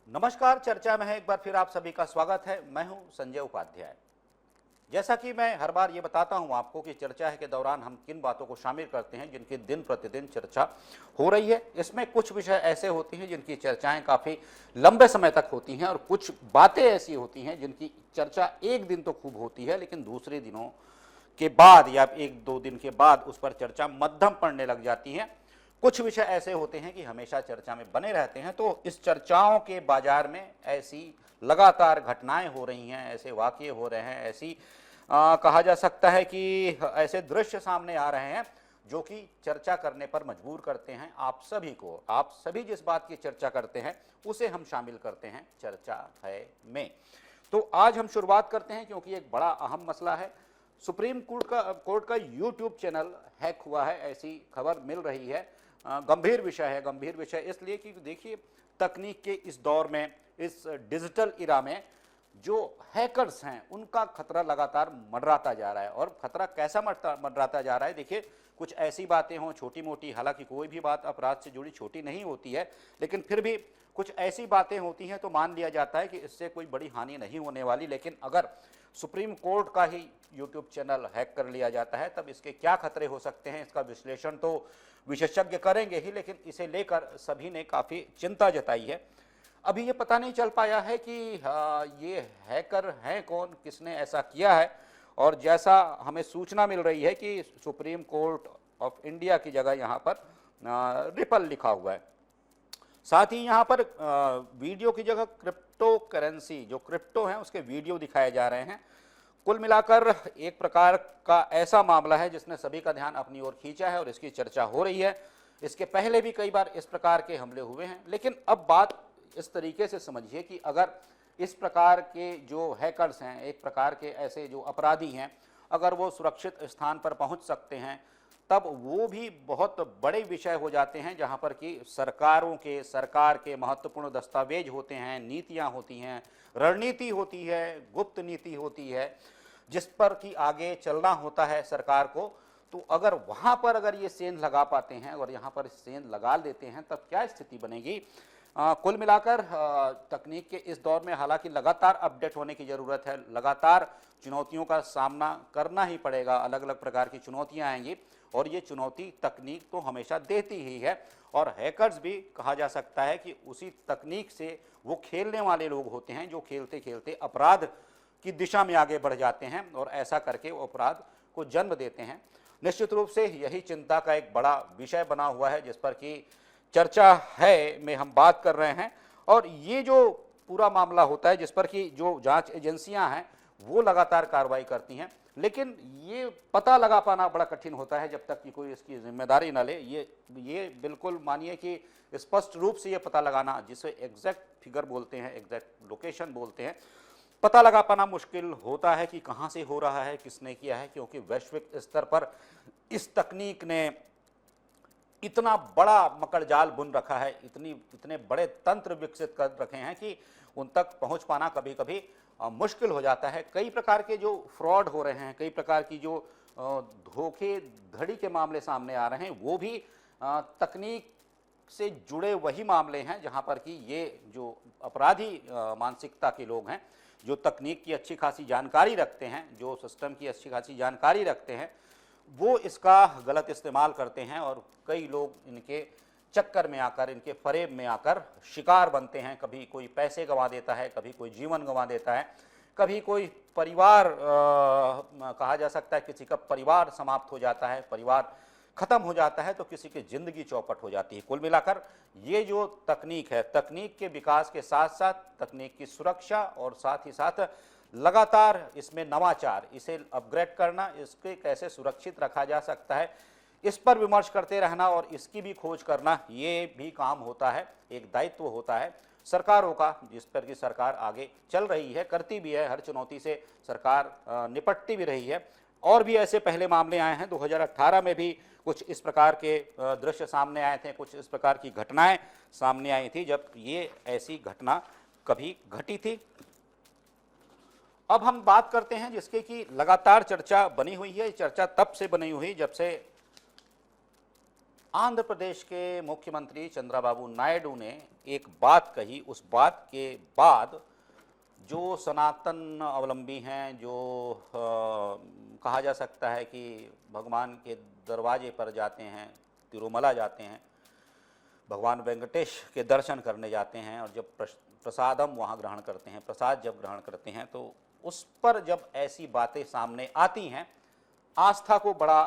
नमस्कार। चर्चा में है एक बार फिर आप सभी का स्वागत है। मैं हूं संजय उपाध्याय। जैसा कि मैं हर बार ये बताता हूं आपको कि चर्चा है के दौरान हम किन बातों को शामिल करते हैं जिनकी दिन प्रतिदिन चर्चा हो रही है। इसमें कुछ विषय ऐसे होती हैं जिनकी चर्चाएं काफ़ी लंबे समय तक होती हैं और कुछ बातें ऐसी होती हैं जिनकी चर्चा एक दिन तो खूब होती है, लेकिन दूसरे दिनों के बाद या एक दो दिन के बाद उस पर चर्चा मध्यम पड़ने लग जाती है। कुछ विषय ऐसे होते हैं कि हमेशा चर्चा में बने रहते हैं। तो इस चर्चाओं के बाजार में ऐसी लगातार घटनाएं हो रही हैं, ऐसे वाकये हो रहे हैं, ऐसी कहा जा सकता है कि ऐसे दृश्य सामने आ रहे हैं जो कि चर्चा करने पर मजबूर करते हैं आप सभी को। आप सभी जिस बात की चर्चा करते हैं उसे हम शामिल करते हैं चर्चा है में। तो आज हम शुरुआत करते हैं क्योंकि एक बड़ा अहम मसला है। सुप्रीम कोर्ट का यूट्यूब चैनल हैक हुआ है, ऐसी खबर मिल रही है। गंभीर विषय है। गंभीर विषय इसलिए कि देखिए, तकनीक के इस दौर में, इस डिजिटल इरा में जो हैकर्स हैं उनका खतरा लगातार मंडराता जा रहा है। और खतरा कैसा मंडराता जा रहा है, देखिए, कुछ ऐसी बातें हों छोटी मोटी, हालांकि कोई भी बात अपराध से जुड़ी छोटी नहीं होती है, लेकिन फिर भी कुछ ऐसी बातें होती हैं तो मान लिया जाता है कि इससे कोई बड़ी हानि नहीं होने वाली। लेकिन अगर सुप्रीम कोर्ट का ही यूट्यूब चैनल हैक कर लिया जाता है तब इसके क्या खतरे हो सकते हैं, इसका विश्लेषण तो विशेषज्ञ करेंगे ही, लेकिन इसे लेकर सभी ने काफ़ी चिंता जताई है। अभी ये पता नहीं चल पाया है कि ये हैकर हैं कौन, किसने ऐसा किया है। और जैसा हमें सूचना मिल रही है कि सुप्रीम कोर्ट ऑफ इंडिया की जगह यहाँ पर रिपल लिखा हुआ है। साथ ही यहाँ पर वीडियो की जगह क्रिप्टो करेंसी, जो क्रिप्टो हैं उसके वीडियो दिखाए जा रहे हैं। कुल मिलाकर एक प्रकार का ऐसा मामला है जिसने सभी का ध्यान अपनी ओर खींचा है और इसकी चर्चा हो रही है। इसके पहले भी कई बार इस प्रकार के हमले हुए हैं, लेकिन अब बात इस तरीके से समझिए कि अगर इस प्रकार के जो हैकर्स हैं, एक प्रकार के ऐसे जो अपराधी हैं, अगर वो सुरक्षित स्थान पर पहुंच सकते हैं तब वो भी बहुत बड़े विषय हो जाते हैं जहां पर कि सरकार के महत्वपूर्ण दस्तावेज होते हैं, नीतियां होती हैं, रणनीति होती है, गुप्त नीति होती है, जिस पर कि आगे चलना होता है सरकार को। तो अगर वहां पर अगर ये सेंध लगा पाते हैं और यहाँ पर सेंध लगा देते हैं तब क्या स्थिति बनेगी। कुल मिलाकर तकनीक के इस दौर में हालांकि लगातार अपडेट होने की ज़रूरत है, लगातार चुनौतियों का सामना करना ही पड़ेगा। अलग अलग प्रकार की चुनौतियां आएंगी और ये चुनौती तकनीक तो हमेशा देती ही है। और हैकर्स भी कहा जा सकता है कि उसी तकनीक से वो खेलने वाले लोग होते हैं जो खेलते खेलते अपराध की दिशा में आगे बढ़ जाते हैं और ऐसा करके वो अपराध को जन्म देते हैं। निश्चित रूप से यही चिंता का एक बड़ा विषय बना हुआ है जिस पर कि चर्चा है में हम बात कर रहे हैं। और ये जो पूरा मामला होता है जिस पर कि जो जांच एजेंसियां हैं वो लगातार कार्रवाई करती हैं, लेकिन ये पता लगा पाना बड़ा कठिन होता है जब तक कि कोई इसकी जिम्मेदारी न ले। ये बिल्कुल मानिए कि स्पष्ट रूप से ये पता लगाना, जिसे एग्जैक्ट फिगर बोलते हैं, एग्जैक्ट लोकेशन बोलते हैं, पता लगा पाना मुश्किल होता है कि कहाँ से हो रहा है, किसने किया है, क्योंकि वैश्विक स्तर पर इस तकनीक ने इतना बड़ा मकड़जाल बुन रखा है, इतने बड़े तंत्र विकसित कर रखे हैं कि उन तक पहुंच पाना कभी कभी मुश्किल हो जाता है। कई प्रकार के जो फ्रॉड हो रहे हैं, कई प्रकार की जो धोखेधड़ी के मामले सामने आ रहे हैं, वो भी तकनीक से जुड़े वही मामले हैं जहां पर कि ये जो अपराधी मानसिकता के लोग हैं, जो तकनीक की अच्छी खासी जानकारी रखते हैं, जो सिस्टम की अच्छी खासी जानकारी रखते हैं, वो इसका गलत इस्तेमाल करते हैं और कई लोग इनके चक्कर में आकर, इनके फरेब में आकर शिकार बनते हैं। कभी कोई पैसे गंवा देता है, कभी कोई जीवन गंवा देता है, कभी कोई परिवार कहा जा सकता है किसी का परिवार समाप्त हो जाता है, परिवार खत्म हो जाता है, तो किसी की जिंदगी चौपट हो जाती है। कुल मिलाकर ये जो तकनीक है, तकनीक के विकास के साथ साथ तकनीक की सुरक्षा और साथ ही साथ लगातार इसमें नवाचार, इसे अपग्रेड करना, इसके कैसे सुरक्षित रखा जा सकता है, इस पर विमर्श करते रहना और इसकी भी खोज करना, ये भी काम होता है, एक दायित्व होता है सरकारों का, जिस पर कि सरकार आगे चल रही है, करती भी है। हर चुनौती से सरकार निपटती भी रही है। और भी ऐसे पहले मामले आए हैं। 2018 में भी कुछ इस प्रकार के दृश्य सामने आए थे, कुछ इस प्रकार की घटनाएं सामने आई थी जब ये ऐसी घटना कभी घटी थी। अब हम बात करते हैं जिसके कि लगातार चर्चा बनी हुई है। चर्चा तब से बनी हुई जब से आंध्र प्रदेश के मुख्यमंत्री चंद्रबाबू नायडू ने एक बात कही, उस बात के बाद जो सनातन अवलंबी हैं, जो कहा जा सकता है कि भगवान के दरवाजे पर जाते हैं, तिरुमला जाते हैं, भगवान वेंकटेश के दर्शन करने जाते हैं और जब प्रसादम वहाँ ग्रहण करते हैं, प्रसाद जब ग्रहण करते हैं, तो उस पर जब ऐसी बातें सामने आती हैं, आस्था को बड़ा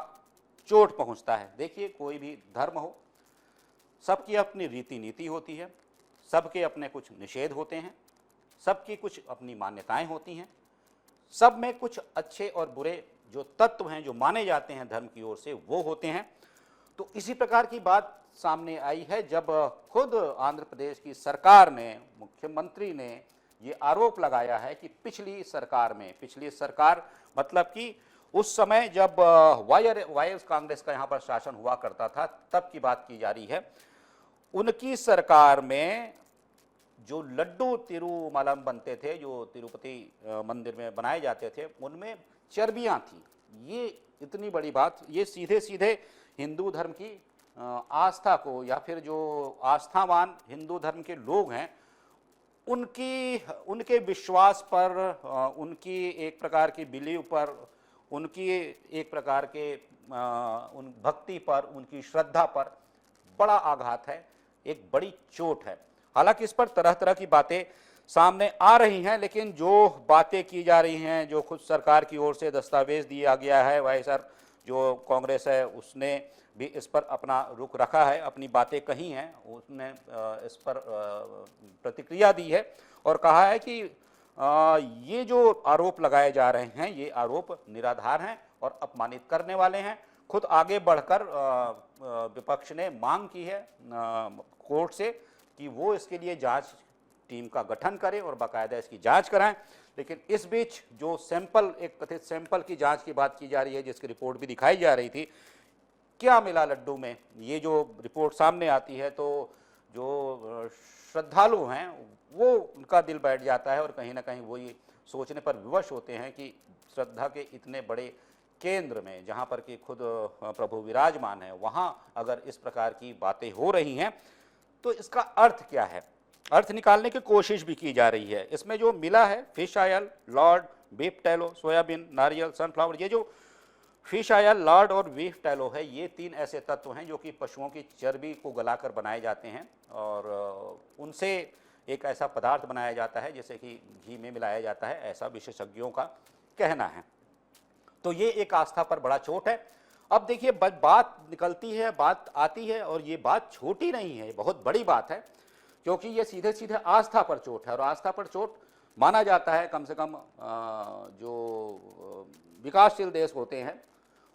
चोट पहुँचता है। देखिए, कोई भी धर्म हो, सबकी अपनी रीति नीति होती है, सबके अपने कुछ निषेध होते हैं, सबकी कुछ अपनी मान्यताएं होती हैं, सब में कुछ अच्छे और बुरे जो तत्व हैं, जो माने जाते हैं धर्म की ओर से, वो होते हैं। तो इसी प्रकार की बात सामने आई है जब खुद आंध्र प्रदेश की सरकार ने, मुख्यमंत्री ने ये आरोप लगाया है कि पिछली सरकार मतलब कि उस समय जब वाई कांग्रेस का यहाँ पर शासन हुआ करता था, तब की बात की जा रही है, उनकी सरकार में जो लड्डू तिरुमलम बनते थे, जो तिरुपति मंदिर में बनाए जाते थे, उनमें चर्बियाँ थी। ये इतनी बड़ी बात, ये सीधे सीधे हिंदू धर्म की आस्था को, या फिर जो आस्थावान हिंदू धर्म के लोग हैं, उनके विश्वास पर, उनकी एक प्रकार की बिलीव पर, उनकी एक प्रकार के उन भक्ति पर, उनकी श्रद्धा पर बड़ा आघात है, एक बड़ी चोट है। हालांकि इस पर तरह तरह की बातें सामने आ रही हैं, लेकिन जो बातें की जा रही हैं, जो खुद सरकार की ओर से दस्तावेज दिया गया है, वाईएसआर जो कांग्रेस है उसने भी इस पर अपना रुख रखा है, अपनी बातें कही हैं, उसने इस पर प्रतिक्रिया दी है और कहा है कि ये जो आरोप लगाए जा रहे हैं, ये आरोप निराधार हैं और अपमानित करने वाले हैं। खुद आगे बढ़कर विपक्ष ने मांग की है कोर्ट से कि वो इसके लिए जांच टीम का गठन करे और बाकायदा इसकी जांच कराएं। लेकिन इस बीच जो सैंपल, एक कथित सैंपल की जांच की बात की जा रही है, जिसकी रिपोर्ट भी दिखाई जा रही थी, क्या मिला लड्डू में, ये जो रिपोर्ट सामने आती है तो जो श्रद्धालु हैं वो, उनका दिल बैठ जाता है और कहीं ना कहीं वो ये सोचने पर विवश होते हैं कि श्रद्धा के इतने बड़े केंद्र में, जहाँ पर कि खुद प्रभु विराजमान है, वहाँ अगर इस प्रकार की बातें हो रही हैं तो इसका अर्थ क्या है, अर्थ निकालने की कोशिश भी की जा रही है। इसमें जो मिला है fish oil, Lord, beef tallow, soybean, नारियल, सनफ्लावर, ये जो फिश ऑयल, लॉर्ड और बीफ टैलो है, ये तीन ऐसे तत्व हैं जो कि पशुओं की चर्बी को गलाकर बनाए जाते हैं और उनसे एक ऐसा पदार्थ बनाया जाता है जैसे कि घी में मिलाया जाता है, ऐसा विशेषज्ञों का कहना है। तो ये एक आस्था पर बड़ा चोट है। अब देखिए, बात निकलती है, बात आती है और ये बात छोटी नहीं है, बहुत बड़ी बात है, क्योंकि ये सीधे सीधे आस्था पर चोट है और आस्था पर चोट माना जाता है, कम से कम जो विकासशील देश होते हैं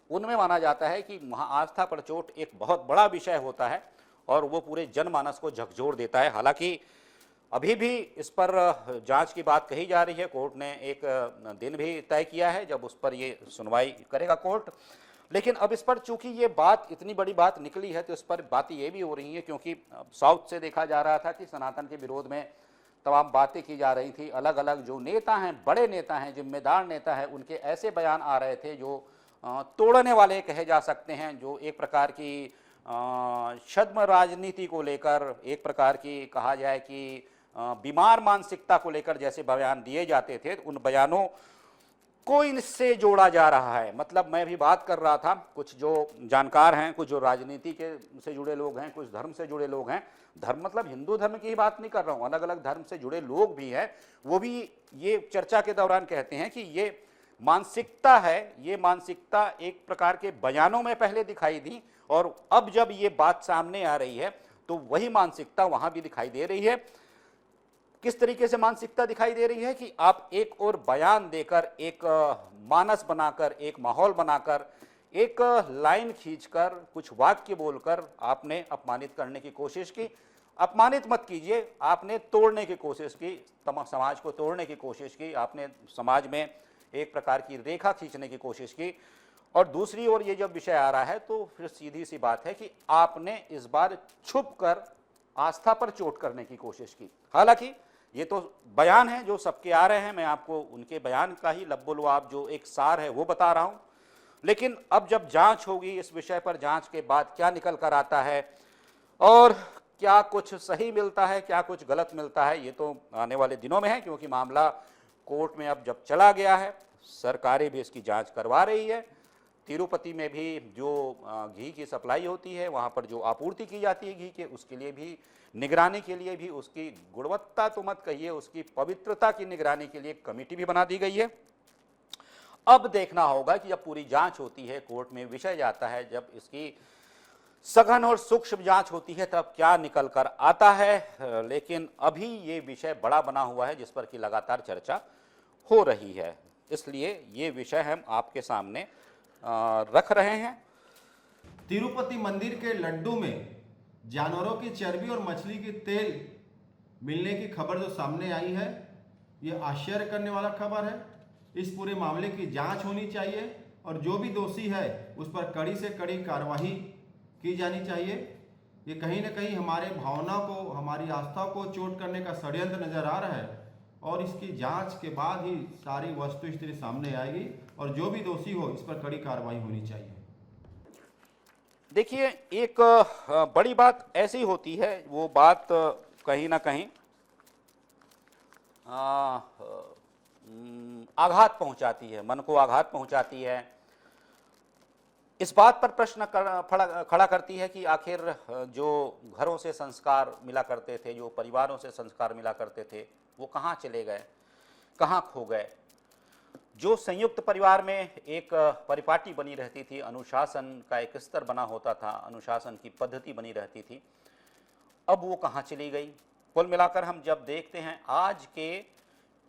उनमें माना जाता है कि वहाँ आस्था पर चोट एक बहुत बड़ा विषय होता है और वो पूरे जनमानस को झकझोर देता है। हालांकि अभी भी इस पर जांच की बात कही जा रही है, कोर्ट ने एक दिन भी तय किया है जब उस पर ये सुनवाई करेगा कोर्ट। लेकिन अब इस पर चूंकि ये बात, इतनी बड़ी बात निकली है, तो इस पर बातें ये भी हो रही है, क्योंकि साउथ से देखा जा रहा था कि सनातन के विरोध में तमाम बातें की जा रही थी। अलग अलग जो नेता हैं, बड़े नेता हैं, जिम्मेदार नेता हैं, उनके ऐसे बयान आ रहे थे जो तोड़ने वाले कहे जा सकते हैं, जो एक प्रकार की छद्म राजनीति को लेकर, एक प्रकार की कहा जाए कि बीमार मानसिकता को लेकर जैसे बयान दिए जाते थे, उन बयानों को इनसे जोड़ा जा रहा है। मतलब मैं भी बात कर रहा था, कुछ जो जानकार हैं, कुछ जो राजनीति के से जुड़े लोग हैं, कुछ धर्म से जुड़े लोग हैं, धर्म मतलब हिंदू धर्म की ही बात नहीं कर रहा हूँ, अलग अलग धर्म से जुड़े लोग भी हैं, वो भी ये चर्चा के दौरान कहते हैं कि ये मानसिकता है, ये मानसिकता एक प्रकार के बयानों में पहले दिखाई दी और अब जब ये बात सामने आ रही है तो वही मानसिकता वहां भी दिखाई दे रही है। किस तरीके से मानसिकता दिखाई दे रही है कि आप एक और बयान देकर, एक मानस बनाकर, एक माहौल बनाकर, एक लाइन खींचकर, कुछ वाक्य बोलकर आपने अपमानित करने की कोशिश की। अपमानित मत कीजिए, आपने तोड़ने की कोशिश की, समाज को तोड़ने की कोशिश की, आपने समाज में एक प्रकार की रेखा खींचने की कोशिश की। और दूसरी ओर ये जब विषय आ रहा है तो फिर सीधी सी बात है कि आपने इस बार छुप कर आस्था पर चोट करने की कोशिश की। हालांकि ये तो बयान है जो सबके आ रहे हैं, मैं आपको उनके बयान का ही लब्बो लुआब जो एक सार है वो बता रहा हूं। लेकिन अब जब जांच होगी इस विषय पर, जांच के बाद क्या निकल कर आता है और क्या कुछ सही मिलता है, क्या कुछ गलत मिलता है, ये तो आने वाले दिनों में है, क्योंकि मामला कोर्ट में अब जब चला गया है, सरकारें भी इसकी जांच करवा रही है। तिरुपति में भी जो घी की सप्लाई होती है, वहाँ पर जो आपूर्ति की जाती है घी के, उसके लिए भी निगरानी के लिए भी, उसकी गुणवत्ता तो मत कहिए, उसकी पवित्रता की निगरानी के लिए एक कमेटी भी बना दी गई है। अब देखना होगा कि जब पूरी जांच होती है, कोर्ट में विषय जाता है, जब इसकी सघन और सूक्ष्म जांच होती है, तब क्या निकल कर आता है। लेकिन अभी ये विषय बड़ा बना हुआ है जिस पर कि लगातार चर्चा हो रही है, इसलिए ये विषय हम आपके सामने रख रहे हैं। तिरुपति मंदिर के लड्डू में जानवरों की चर्बी और मछली की तेल मिलने की खबर जो सामने आई है, ये आश्चर्य करने वाला खबर है। इस पूरे मामले की जांच होनी चाहिए और जो भी दोषी है उस पर कड़ी से कड़ी कार्रवाई की जानी चाहिए। ये कहीं ना कहीं हमारे भावना को, हमारी आस्था को चोट करने का षड्यंत्र नजर आ रहा है और इसकी जांच के बाद ही सारी वस्तु स्थिति सामने आएगी और जो भी दोषी हो इस पर कड़ी कार्रवाई होनी चाहिए। देखिए, एक बड़ी बात ऐसी होती है, वो बात कहीं ना कहीं आघात पहुंचाती है, मन को आघात पहुंचाती है। इस बात पर प्रश्न खड़ा करती है कि आखिर जो घरों से संस्कार मिला करते थे, जो परिवारों से संस्कार मिला करते थे, वो कहाँ चले गए, कहाँ खो गए। जो संयुक्त परिवार में एक परिपाटी बनी रहती थी, अनुशासन का एक स्तर बना होता था, अनुशासन की पद्धति बनी रहती थी, अब वो कहाँ चली गई। कुल मिलाकर हम जब देखते हैं आज के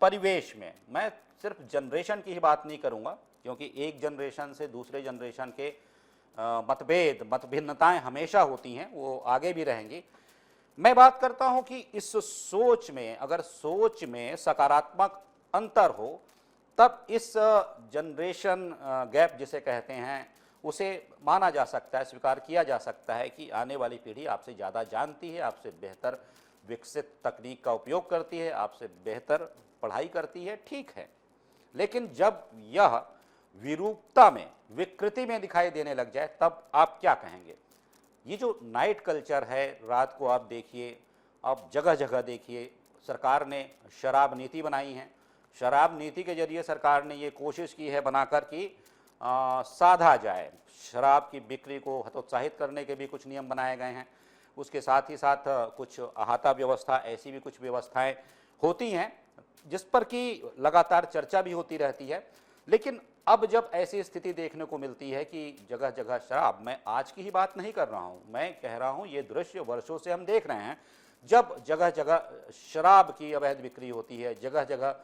परिवेश में, मैं सिर्फ जनरेशन की ही बात नहीं करूँगा, क्योंकि एक जनरेशन से दूसरे जनरेशन के मतभेद, मतभिन्नताएं हमेशा होती हैं, वो आगे भी रहेंगी। मैं बात करता हूं कि इस सोच में, अगर सोच में सकारात्मक अंतर हो, तब इस जनरेशन गैप जिसे कहते हैं, उसे माना जा सकता है, स्वीकार किया जा सकता है कि आने वाली पीढ़ी आपसे ज़्यादा जानती है, आपसे बेहतर विकसित तकनीक का उपयोग करती है, आपसे बेहतर पढ़ाई करती है, ठीक है। लेकिन जब यह विरूपता में, विकृति में दिखाई देने लग जाए, तब आप क्या कहेंगे। ये जो नाइट कल्चर है, रात को आप देखिए, अब जगह जगह देखिए, सरकार ने शराब नीति बनाई है। शराब नीति के जरिए सरकार ने ये कोशिश की है बनाकर कि साधा जाए, शराब की बिक्री को हतोत्साहित करने के भी कुछ नियम बनाए गए हैं। उसके साथ ही साथ कुछ अहाता व्यवस्था, ऐसी भी कुछ व्यवस्थाएं होती हैं जिस पर कि लगातार चर्चा भी होती रहती है। लेकिन अब जब ऐसी स्थिति देखने को मिलती है कि जगह जगह शराब, मैं आज की ही बात नहीं कर रहा हूं, मैं कह रहा हूं ये दृश्य वर्षों से हम देख रहे हैं, जब जगह जगह शराब की अवैध बिक्री होती है, जगह जगह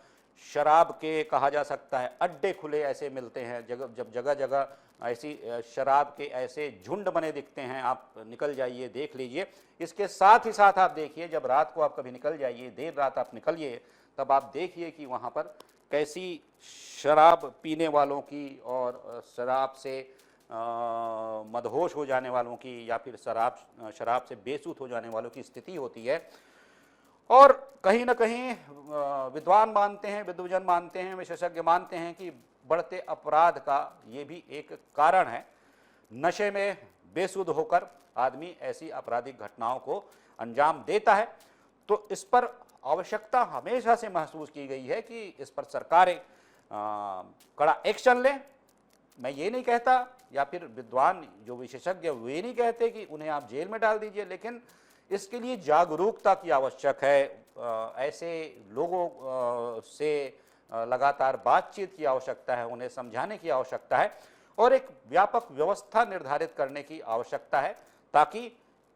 शराब के, कहा जा सकता है, अड्डे खुले ऐसे मिलते हैं, जब जगह जगह ऐसी शराब के ऐसे झुंड बने दिखते हैं, आप निकल जाइए देख लीजिए। इसके साथ ही साथ आप देखिए, जब रात को आप कभी निकल जाइए, देर रात आप निकलिए, तब आप देखिए कि वहाँ पर कैसी शराब पीने वालों की और शराब से मदहोश हो जाने वालों की, या फिर शराब से बेसुध हो जाने वालों की स्थिति होती है। और कहीं ना कहीं विद्वान मानते हैं, विद्वजन मानते हैं, विशेषज्ञ मानते हैं कि बढ़ते अपराध का ये भी एक कारण है। नशे में बेसुध होकर आदमी ऐसी आपराधिक घटनाओं को अंजाम देता है। तो इस पर आवश्यकता हमेशा से महसूस की गई है कि इस पर सरकारें कड़ा एक्शन लें। मैं ये नहीं कहता, या फिर विद्वान जो विशेषज्ञ वे नहीं कहते कि उन्हें आप जेल में डाल दीजिए, लेकिन इसके लिए जागरूकता की आवश्यक है। ऐसे लोगों से लगातार बातचीत की आवश्यकता है, उन्हें समझाने की आवश्यकता है और एक व्यापक व्यवस्था निर्धारित करने की आवश्यकता है, ताकि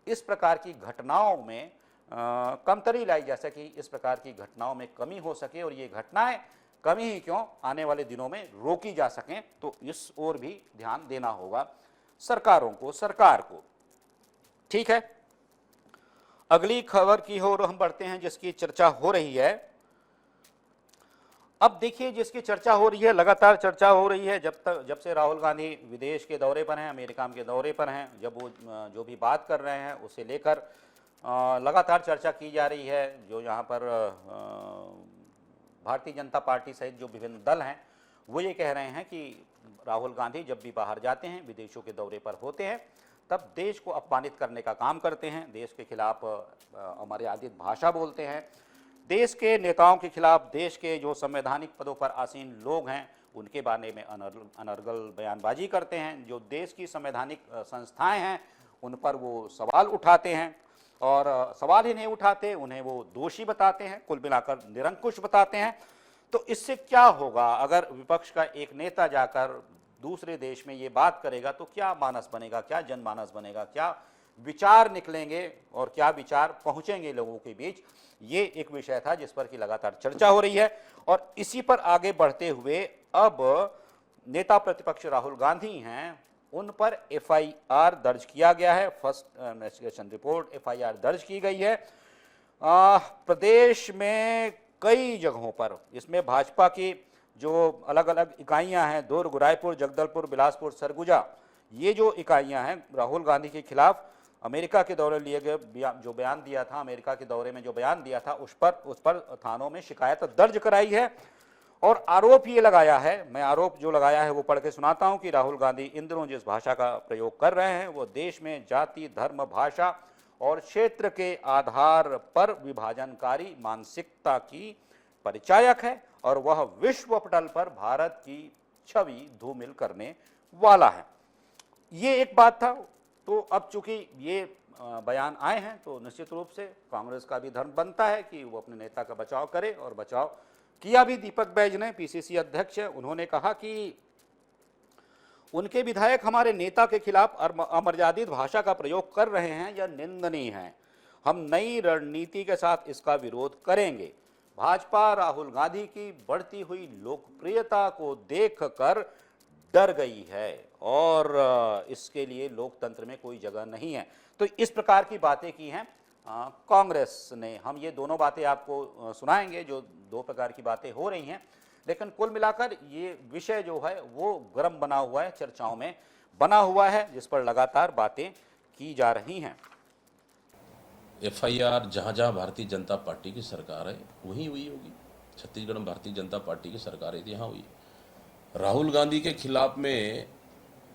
इस प्रकार की घटनाओं में कमतरी लाई जा सके, इस प्रकार की घटनाओं में कमी हो सके और ये घटनाएं कमी ही क्यों, आने वाले दिनों में रोकी जा सकें। तो इस ओर भी ध्यान देना होगा सरकारों को, सरकार को। ठीक है, अगली खबर की ओर हम बढ़ते हैं जिसकी चर्चा हो रही है। अब देखिए, जिसकी चर्चा हो रही है, लगातार चर्चा हो रही है जब से राहुल गांधी विदेश के दौरे पर हैं, अमेरिका के दौरे पर हैं, जब वो जो भी बात कर रहे हैं उसे लेकर लगातार चर्चा की जा रही है। जो यहाँ पर भारतीय जनता पार्टी सहित जो विभिन्न दल हैं, वो ये कह रहे हैं कि राहुल गांधी जब भी बाहर जाते हैं, विदेशों के दौरे पर होते हैं, तब देश को अपमानित करने का काम करते हैं, देश के खिलाफ अमर्यादित भाषा बोलते हैं, देश के नेताओं के खिलाफ, देश के जो संवैधानिक पदों पर आसीन लोग हैं उनके बारे में अनर्गल बयानबाजी करते हैं, जो देश की संवैधानिक संस्थाएं हैं उन पर वो सवाल उठाते हैं, और सवाल ही नहीं उठाते, उन्हें वो दोषी बताते हैं, कुल मिलाकर निरंकुश बताते हैं। तो इससे क्या होगा अगर विपक्ष का एक नेता जाकर दूसरे देश में ये बात करेगा, तो क्या मानस बनेगा, क्या जनमानस बनेगा, क्या विचार निकलेंगे और क्या विचार पहुंचेंगे लोगों के बीच। ये एक विषय था जिस पर कि लगातार चर्चा हो रही है, और इसी पर आगे बढ़ते हुए अब नेता प्रतिपक्ष राहुल गांधी हैं, उन पर एफआईआर दर्ज किया गया है, फर्स्ट इन्वेस्टिगेशन रिपोर्ट एफआईआर दर्ज की गई है। प्रदेश में कई जगहों पर, इसमें भाजपा की जो अलग अलग इकाइयां हैं, दुर्ग, रायपुर, जगदलपुर, बिलासपुर, सरगुजा, ये जो इकाइयां हैं राहुल गांधी के खिलाफ अमेरिका के दौरे लिए गए जो बयान दिया था, अमेरिका के दौरे में जो बयान दिया था उस पर थानों में शिकायत दर्ज कराई है, और आरोप ये लगाया है, मैं आरोप जो लगाया है वो पढ़ के सुनाता हूं, कि राहुल गांधी इन दिनों जिस भाषा का प्रयोग कर रहे हैं वो देश में जाति, धर्म, भाषा और क्षेत्र के आधार पर विभाजनकारी मानसिकता की परिचायक है, और वह विश्व पटल पर भारत की छवि धूमिल करने वाला है। ये एक बात था। तो अब चूंकि ये बयान आए हैं तो निश्चित रूप से कांग्रेस का भी धर्म बनता है कि वो अपने नेता का बचाव करे, और बचाव किया भी। दीपक बैज ने, पीसीसी अध्यक्ष, उन्होंने कहा कि उनके विधायक हमारे नेता के खिलाफ अमर्यादित भाषा का प्रयोग कर रहे हैं, यह निंदनीय है। हम नई रणनीति के साथ इसका विरोध करेंगे। भाजपा राहुल गांधी की बढ़ती हुई लोकप्रियता को देखकर डर गई है, और इसके लिए लोकतंत्र में कोई जगह नहीं है। तो इस प्रकार की बातें की हैं कांग्रेस ने। हम ये दोनों बातें आपको सुनाएंगे, जो दो प्रकार की बातें हो रही हैं, लेकिन कुल मिलाकर ये विषय जो है वो गर्म बना हुआ है, चर्चाओं में बना हुआ है, जिस पर लगातार बातें की जा रही हैं। एफआईआर जहाँ जहाँ भारतीय जनता पार्टी की सरकार है वहीं हुई होगी। छत्तीसगढ़ में भारतीय जनता पार्टी की सरकार है, यहाँ हुई। राहुल गांधी के खिलाफ में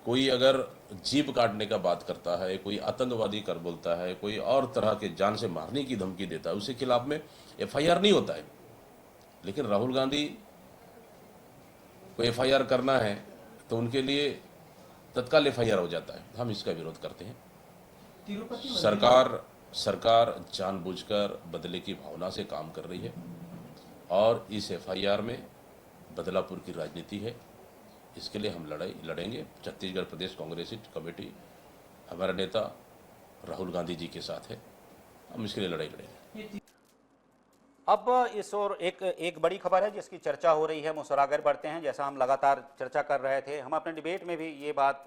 कोई अगर जीभ काटने का बात करता है, कोई आतंकवादी कर बोलता है, कोई और तरह के जान से मारने की धमकी देता है, उसके खिलाफ में एफआईआर नहीं होता है। लेकिन राहुल गांधी को एफआईआर करना है तो उनके लिए तत्काल एफआईआर हो जाता है। हम इसका विरोध करते हैं। सरकार जानबूझकर बदले की भावना से काम कर रही है, और इस एफआईआर में बदलापुर की राजनीति है। इसके लिए हम लड़ेंगे। छत्तीसगढ़ प्रदेश कांग्रेस कमेटी हमारा नेता राहुल गांधी जी के साथ है, हम इसके लिए लड़ाई लड़ेंगे। अब इस ओर एक बड़ी खबर है जिसकी चर्चा हो रही है, हम उस ओर आगे बढ़ते हैं। जैसा हम लगातार चर्चा कर रहे थे, हम अपने डिबेट में भी ये बात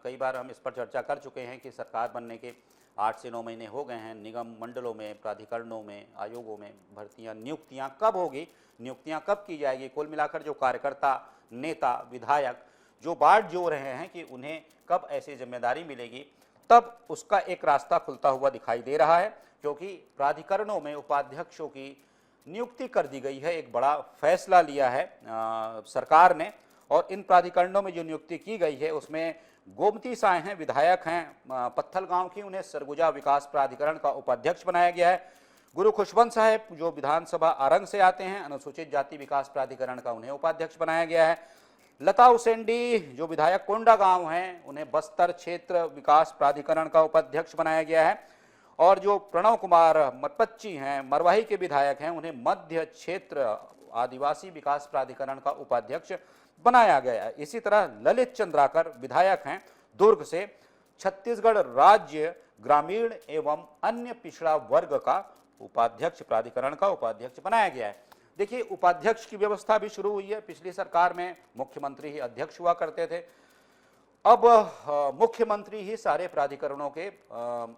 कई बार हम इस पर चर्चा कर चुके हैं कि सरकार बनने के 8 से 9 महीने हो गए हैं। निगम मंडलों में, प्राधिकरणों में, आयोगों में भर्तियां, नियुक्तियां कब होगी, नियुक्तियां कब की जाएगी। कुल मिलाकर जो कार्यकर्ता, नेता, विधायक जो बाट जो रहे हैं कि उन्हें कब ऐसी जिम्मेदारी मिलेगी, तब उसका एक रास्ता खुलता हुआ दिखाई दे रहा है, क्योंकि प्राधिकरणों में उपाध्यक्षों की नियुक्ति कर दी गई है। एक बड़ा फैसला लिया है सरकार ने, और इन प्राधिकरणों में जो नियुक्ति की गई है उसमें गोमती साय हैं, विधायक हैं पत्थल गांव की, उन्हें सरगुजा विकास प्राधिकरण का उपाध्यक्ष बनाया गया है। गुरु खुशवंत साहब जो विधानसभा आरंग से आते हैं, अनुसूचित जाति विकास प्राधिकरण का उन्हें उपाध्यक्ष बनाया गया है। लता उसेंडी जो विधायक कोंडा गांव हैं, उन्हें बस्तर क्षेत्र विकास प्राधिकरण का उपाध्यक्ष बनाया गया है। और जो प्रणव कुमार मतपच्ची हैं, मरवाही के विधायक हैं, उन्हें मध्य क्षेत्र आदिवासी विकास प्राधिकरण का उपाध्यक्ष बनाया गया है। इसी तरह ललित चंद्राकर विधायक हैं दुर्ग से, छत्तीसगढ़ राज्य ग्रामीण एवं अन्य पिछड़ा वर्ग का उपाध्यक्ष, प्राधिकरण का उपाध्यक्ष बनाया गया है। देखिए, उपाध्यक्ष की व्यवस्था भी शुरू हुई है। पिछली सरकार में मुख्यमंत्री ही अध्यक्ष हुआ करते थे, अब मुख्यमंत्री ही सारे प्राधिकरणों के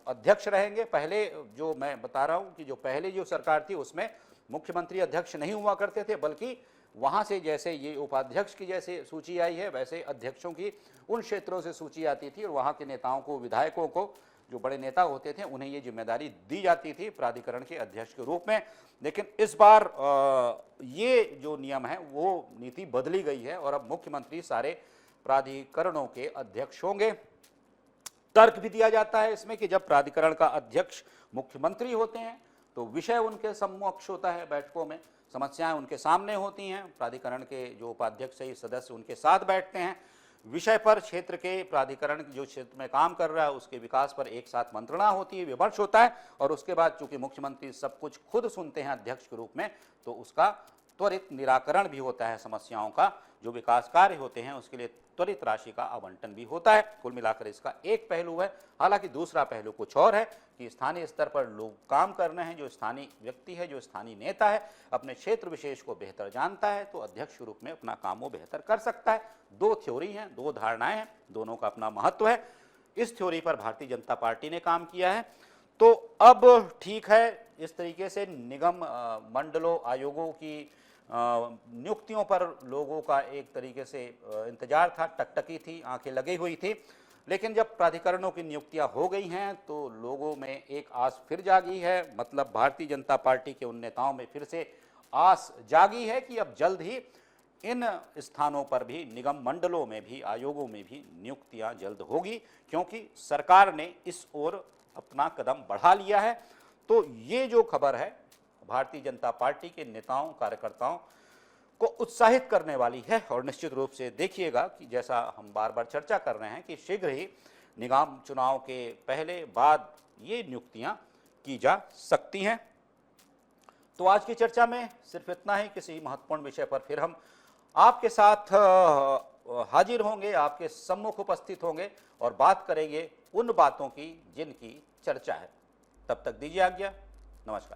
अध्यक्ष रहेंगे। पहले जो मैं बता रहा हूं कि जो पहले जो सरकार थी उसमें मुख्यमंत्री अध्यक्ष नहीं हुआ करते थे, बल्कि वहां से जैसे ये उपाध्यक्ष की जैसे सूची आई है, वैसे अध्यक्षों की उन क्षेत्रों से सूची आती थी, और वहां के नेताओं को, विधायकों को, जो बड़े नेता होते थे, उन्हें ये जिम्मेदारी दी जाती थी प्राधिकरण के अध्यक्ष के रूप में। लेकिन इस बार ये जो नियम है वो नीति बदली गई है, और अब मुख्यमंत्री सारे प्राधिकरणों के अध्यक्ष होंगे। तर्क भी दिया जाता है इसमें कि जब प्राधिकरण का अध्यक्ष मुख्यमंत्री होते हैं तो विषय उनके समक्ष होता है, बैठकों में समस्याएं उनके सामने होती हैं, प्राधिकरण के जो उपाध्यक्ष है सदस्य उनके साथ बैठते हैं, विषय पर क्षेत्र के प्राधिकरण जो क्षेत्र में काम कर रहा है उसके विकास पर एक साथ मंत्रणा होती है, विमर्श होता है और उसके बाद चूंकि मुख्यमंत्री सब कुछ खुद सुनते हैं अध्यक्ष के रूप में, तो उसका त्वरित निराकरण भी होता है समस्याओं का। जो विकास कार्य होते हैं उसके लिए त्वरित राशि का आवंटन भी होता है। कुल मिलाकर इसका एक पहलू है। हालांकि दूसरा पहलू कुछ और है कि स्थानीय स्तर पर लोग काम कर रहे हैं, जो स्थानीय व्यक्ति है, जो स्थानीय नेता है, अपने क्षेत्र विशेष को बेहतर जानता है तो अध्यक्ष के रूप में अपना काम वो बेहतर कर सकता है। दो थ्योरी हैं, दो धारणाएं हैं, दोनों का अपना महत्व है। इस थ्योरी पर भारतीय जनता पार्टी ने काम किया है। तो अब ठीक है, इस तरीके से निगम मंडलों आयोगों की नियुक्तियों पर लोगों का एक तरीके से इंतजार था, टकटकी थी, आंखें लगी हुई थी। लेकिन जब प्राधिकरणों की नियुक्तियां हो गई हैं तो लोगों में एक आस फिर जागी है, मतलब भारतीय जनता पार्टी के उन नेताओं में फिर से आस जागी है कि अब जल्द ही इन स्थानों पर भी, निगम मंडलों में भी, आयोगों में भी नियुक्तियां जल्द होगी, क्योंकि सरकार ने इस ओर अपना कदम बढ़ा लिया है। तो ये जो खबर है भारतीय जनता पार्टी के नेताओं कार्यकर्ताओं को उत्साहित करने वाली है और निश्चित रूप से देखिएगा कि जैसा हम बार बार चर्चा कर रहे हैं कि शीघ्र ही निगम चुनाव के पहले बाद ये नियुक्तियां की जा सकती हैं। तो आज की चर्चा में सिर्फ इतना ही। किसी महत्वपूर्ण विषय पर फिर हम आपके साथ हाजिर होंगे, आपके सम्मुख उपस्थित होंगे और बात करेंगे उन बातों की जिनकी चर्चा है। तब तक दीजिए आज्ञा। नमस्कार।